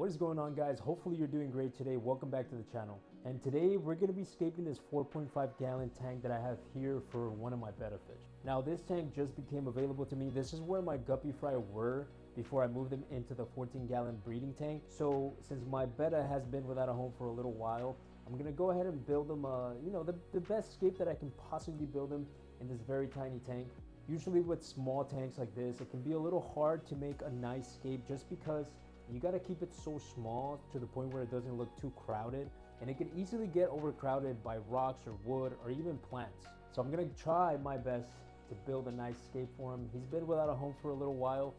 What is going on, guys? Hopefully you're doing great today. Welcome back to the channel. And today we're going to be scaping this 4.5 gallon tank that I have here for one of my betta fish. Now this tank just became available to me. This is where my guppy fry were before I moved them into the 14 gallon breeding tank. So since my betta has been without a home for a little while, I'm going to go ahead and build them the best scape that I can possibly build them in this very tiny tank. Usually with small tanks like this, it can be a little hard to make a nice scape just because you got to keep it so small to the point where it doesn't look too crowded, and it can easily get overcrowded by rocks or wood or even plants. So I'm going to try my best to build a nice scape for him. He's been without a home for a little while.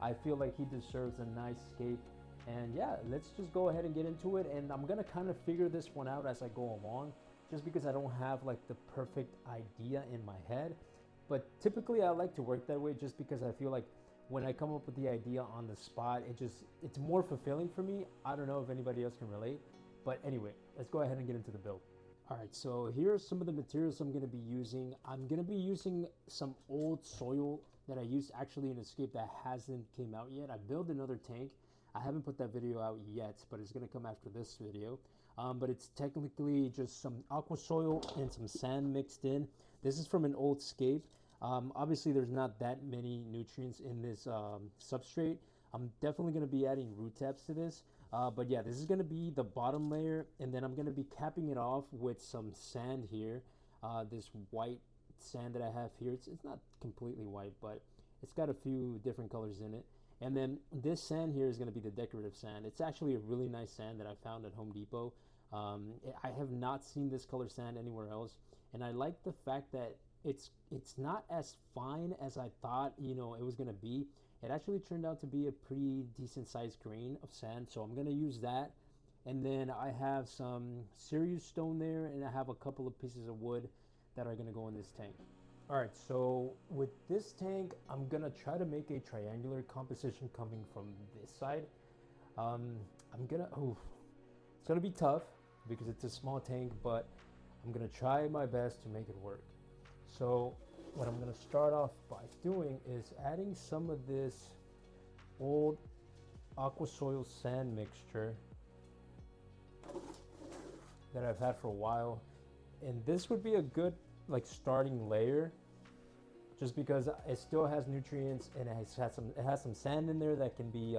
I feel like he deserves a nice scape. And yeah, let's just go ahead and get into it. And I'm going to kind of figure this one out as I go along, just because I don't have like the perfect idea in my head. But typically I like to work that way just because I feel like when I come up with the idea on the spot, it's more fulfilling for me. I don't know if anybody else can relate, but anyway, let's go ahead and get into the build. All right, so here are some of the materials I'm gonna be using. I'm gonna be using some old soil that I used actually in Scape that hasn't came out yet. I built another tank. I haven't put that video out yet, but it's gonna come after this video. But it's technically just some aqua soil and some sand mixed in. This is from an old Scape. Obviously there's not that many nutrients in this substrate. I'm definitely going to be adding root tabs to this, but yeah, this is going to be the bottom layer, and then I'm going to be capping it off with some sand here, this white sand that I have here. It's not completely white, but it's got a few different colors in it. And then this sand here is going to be the decorative sand. It's actually a really nice sand that I found at Home Depot. I have not seen this color sand anywhere else, and I like the fact that it's not as fine as I thought it was gonna be. It actually turned out to be a pretty decent sized grain of sand, so I'm gonna use that. And then I have some Sirius stone there, and I have a couple of pieces of wood that are gonna go in this tank. All right, so with this tank, I'm gonna try to make a triangular composition coming from this side. It's gonna be tough because it's a small tank, but I'm gonna try my best to make it work. So what I'm going to start off by doing is adding some of this old aqua soil sand mixture that I've had for a while, and this would be a good starting layer just because it still has nutrients and it has some sand in there that can be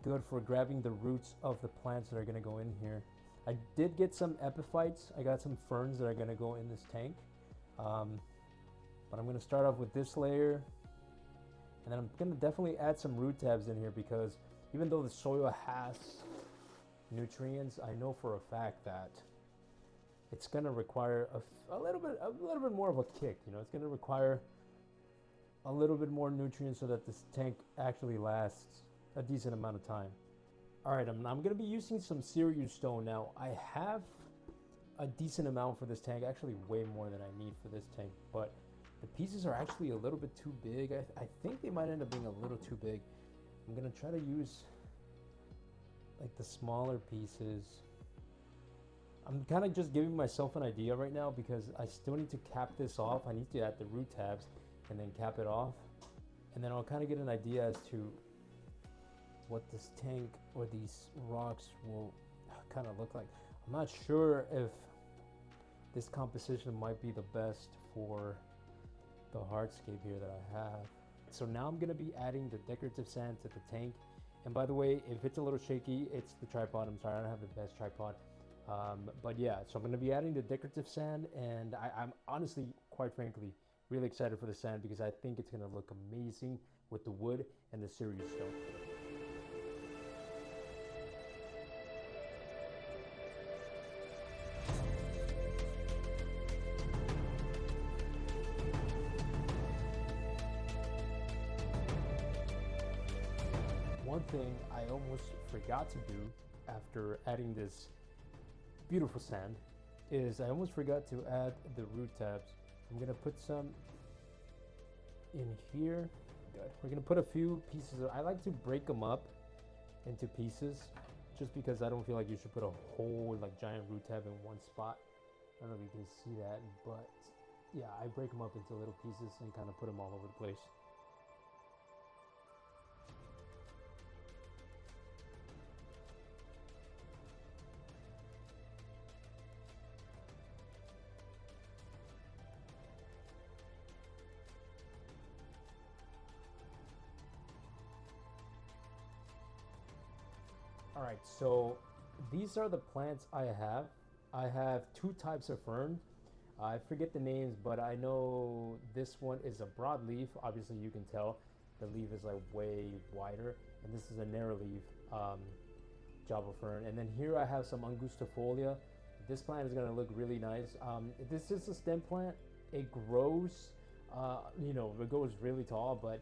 good for grabbing the roots of the plants that are going to go in here. I did get some epiphytes. I got some ferns that are going to go in this tank. But I'm going to start off with this layer, and then I'm going to definitely add some root tabs in here because even though the soil has nutrients, I know for a fact that it's going to require a little bit more of a kick. It's going to require a little bit more nutrients so that this tank actually lasts a decent amount of time. All right, I'm going to be using some Sirius stone now. I have a decent amount for this tank, actually way more than I need for this tank, but the pieces are actually a little bit too big. I think they might end up being a little too big. I'm gonna try to use like the smaller pieces. I'm kind of just giving myself an idea right now because I still need to cap this off. I need to add the root tabs and then cap it off, and then I'll kind of get an idea as to what this tank or these rocks will kind of look like. I'm not sure if this composition might be the best for the hardscape here that I have. So now I'm going to be adding the decorative sand to the tank. And by the way, if it's a little shaky, it's the tripod. I'm sorry, I don't have the best tripod. But yeah, so I'm going to be adding the decorative sand, and I'm honestly, quite frankly, really excited for the sand because I think it's going to look amazing with the wood and the Sirius stone. One thing I almost forgot to do after adding this beautiful sand is I almost forgot to add the root tabs. I'm gonna put some in here. We're gonna put a few pieces. I like to break them up into pieces just because I don't feel like you should put a whole giant root tab in one spot. I don't know if you can see that, but yeah, I break them up into little pieces and kind of put them all over the place. All right, so these are the plants I have. I have two types of fern. I forget the names, but I know this one is a broadleaf. Obviously, you can tell the leaf is like way wider, and this is a narrow leaf Java fern. And then here I have some angustifolia. This plant is gonna look really nice. This is a stem plant. It grows, it goes really tall, but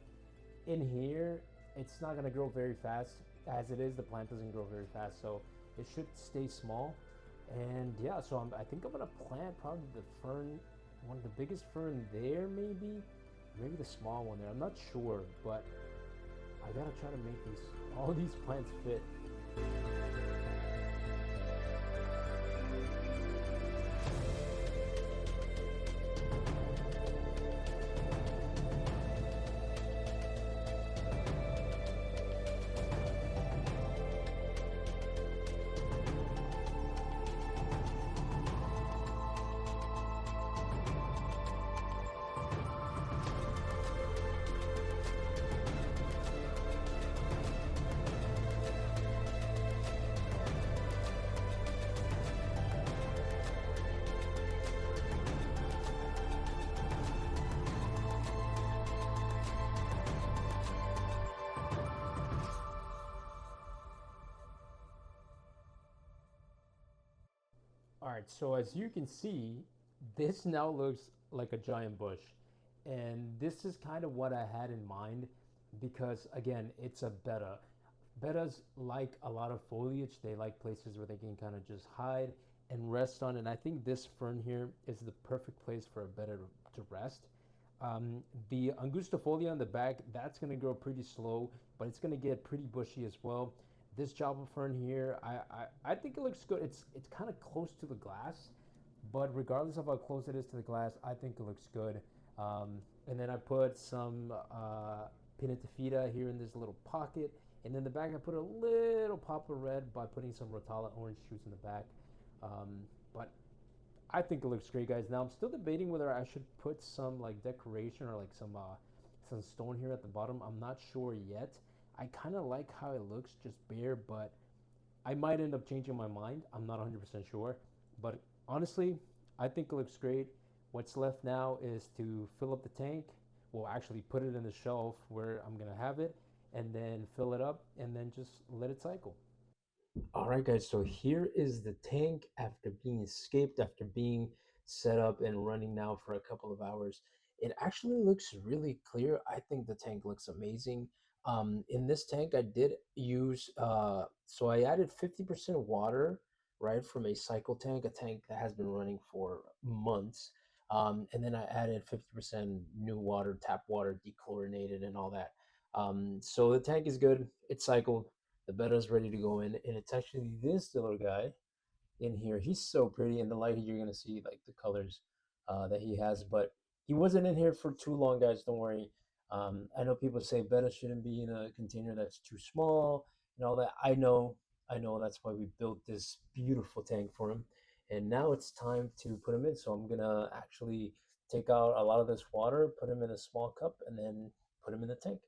in here, it's not gonna grow very fast. As it is, the plant doesn't grow very fast, so it should stay small. And yeah, so I think I'm gonna plant probably the fern, one of the biggest fern there, maybe the small one there. I'm not sure, but I gotta try to make all these plants fit. All right, so as you can see, this now looks like a giant bush. And this is kind of what I had in mind because, again, it's a betta. Bettas like a lot of foliage. They like places where they can kind of just hide and rest on. And I think this fern here is the perfect place for a betta to rest. The angustifolia in the back, that's going to grow pretty slow, but it's going to get pretty bushy as well. This java fern here, I think it looks good. It's kind of close to the glass, but regardless of how close it is to the glass, I think it looks good. And then I put some pinnatifida here in this little pocket. And then the back, I put a little pop of red by putting some rotala orange shoots in the back. But I think it looks great, guys. Now I'm still debating whether I should put some like decoration or like some stone here at the bottom. I'm not sure yet. I kind of like how it looks just bare, but I might end up changing my mind. I'm not 100% sure. But honestly, I think it looks great. What's left now is to fill up the tank. Well, actually put it in the shelf where I'm going to have it and then fill it up and then just let it cycle. All right, guys, so here is the tank after being escaped, after being set up and running now for a couple of hours. It actually looks really clear. I think the tank looks amazing. In this tank, I did use, so I added 50% water, right, from a cycle tank, a tank that has been running for months. And then I added 50% new water, tap water, dechlorinated, and all that. So the tank is good. It's cycled. The Betta's ready to go in, and it's actually this little guy in here. He's so pretty. In the light, you're gonna see like the colors that he has, but he wasn't in here for too long, guys. Don't worry. I know people say Betta shouldn't be in a container that's too small and all that. I know. That's why we built this beautiful tank for him, and now it's time to put him in. So I'm gonna actually take out a lot of this water, put him in a small cup, and then put him in the tank.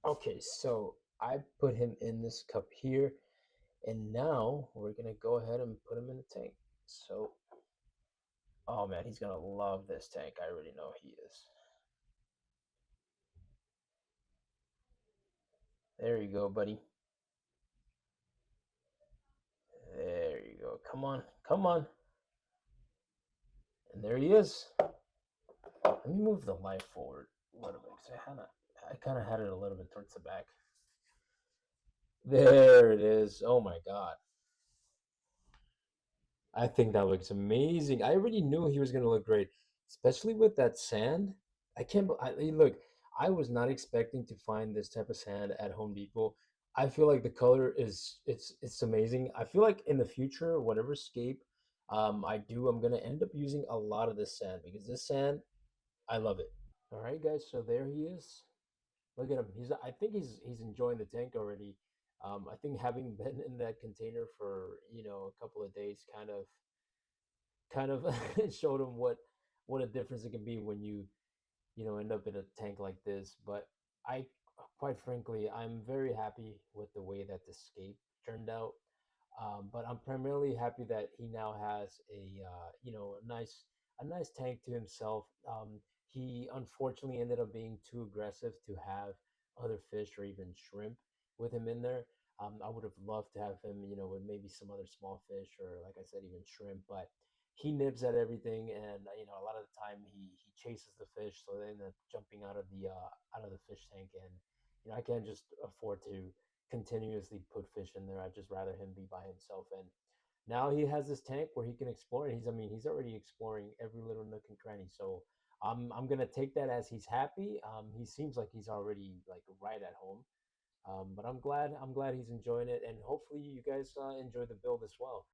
Okay, so I put him in this cup here, and now we're gonna go ahead and put him in the tank. So, oh man, he's gonna love this tank. I already know he is. There you go, buddy. There you go. Come on, come on. And there he is. Let me move the light forward a little bit because I kind of had it a little bit towards the back. There it is. Oh my God. I think that looks amazing. I already knew he was going to look great, especially with that sand. I can't. Look, I was not expecting to find this type of sand at Home Depot. I feel like the color is it's amazing. I feel like in the future, whatever scape I do, I'm gonna end up using a lot of this sand because this sand, I love it. All right, guys. So there he is. Look at him. I think he's enjoying the tank already. I think having been in that container for a couple of days kind of showed him what a difference it can be when you end up in a tank like this. But I quite frankly, I'm very happy with the way that the Scape turned out. But I'm primarily happy that he now has a nice tank to himself. He unfortunately ended up being too aggressive to have other fish or even shrimp with him in there. I would have loved to have him, with maybe some other small fish or, like I said, even shrimp. But he nibs at everything, and a lot of the time he chases the fish, so they end up jumping out of the fish tank, and I can't just afford to continuously put fish in there. I'd just rather him be by himself. And now he has this tank where he can explore. And he's already exploring every little nook and cranny. So I'm gonna take that as he's happy. He seems like he's already like right at home. But I'm glad he's enjoying it, and hopefully you guys enjoy the build as well.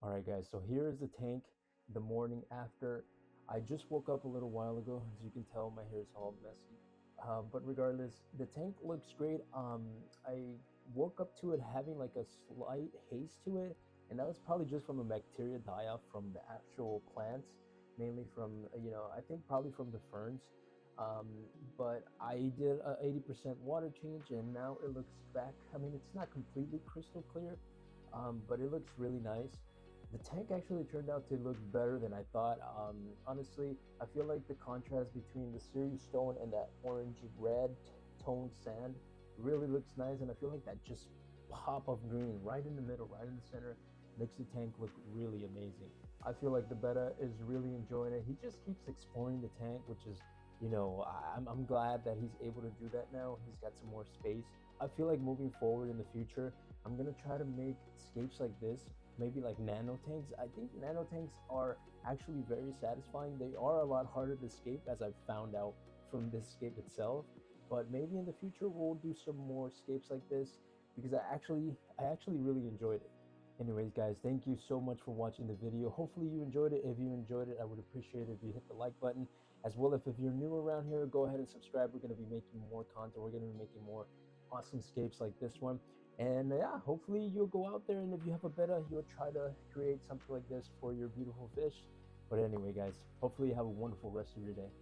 All right, guys. So here is the tank the morning after. I just woke up a little while ago. As you can tell, my hair is all messy. But regardless, the tank looks great. I woke up to it having like a slight haze to it, and that was probably just from a bacteria die-off from the actual plants, mainly from I think probably from the ferns. Um, but I did a 80% water change, and now it looks back. I mean, it's not completely crystal clear, but it looks really nice. The tank actually turned out to look better than I thought. Honestly, I feel like the contrast between the Series stone and that orange red toned sand really looks nice, and I feel like that just pop of green right in the middle, right in the center, makes the tank look really amazing. I feel like the Betta is really enjoying it. He just keeps exploring the tank, which is, I'm glad that he's able to do that now. He's got some more space. I feel like moving forward in the future, I'm gonna try to make scapes like this, maybe like nano tanks. I think nano tanks are actually very satisfying. They are a lot harder to scape, as I've found out from this scape itself. But maybe in the future we'll do some more scapes like this, because I actually really enjoyed it. Anyways, guys, thank you so much for watching the video. Hopefully you enjoyed it. If you enjoyed it, I would appreciate it if you hit the like button. As well, if you're new around here, go ahead and subscribe. We're going to be making more content. We're going to be making more awesome scapes like this one. And yeah, hopefully you'll go out there, and if you have a betta, you'll try to create something like this for your beautiful fish. But anyway, guys, hopefully you have a wonderful rest of your day.